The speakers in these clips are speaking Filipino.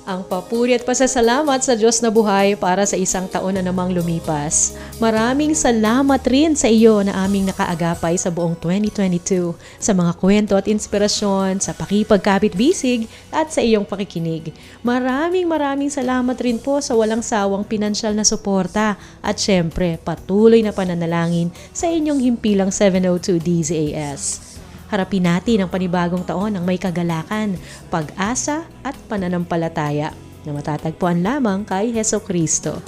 Ang papuri at pasasalamat sa Diyos na buhay para sa isang taon na namang lumipas. Maraming salamat rin sa iyo na aming nakaagapay sa buong 2022 sa mga kwento at inspirasyon, sa pakipagkapit-bisig at sa iyong pakikinig. Maraming salamat rin po sa walang sawang pinansyal na suporta at syempre patuloy na pananalangin sa inyong himpilang 702 DZAS. Harapin natin ang panibagong taon ng may kagalakan, pag-asa at pananampalataya na matatagpuan lamang kay Hesukristo.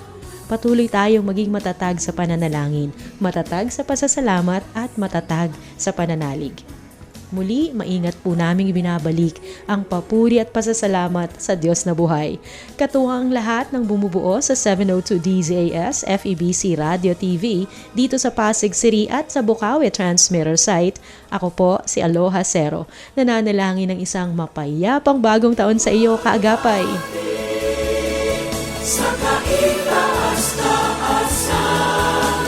Patuloy tayong maging matatag sa pananalangin, matatag sa pasasalamat at matatag sa pananalig. Muli, maingat po naming binabalik ang papuri at pasasalamat sa Diyos na buhay. Katuwang lahat ng bumubuo sa 702 DZAS FEBC Radio TV dito sa Pasig City at sa Bukawi Transmitter Site. Ako po si Aloha Cero, nananalangin ng isang mapayapang bagong taon sa iyo, kaagapay. Sa kaitaas-taasan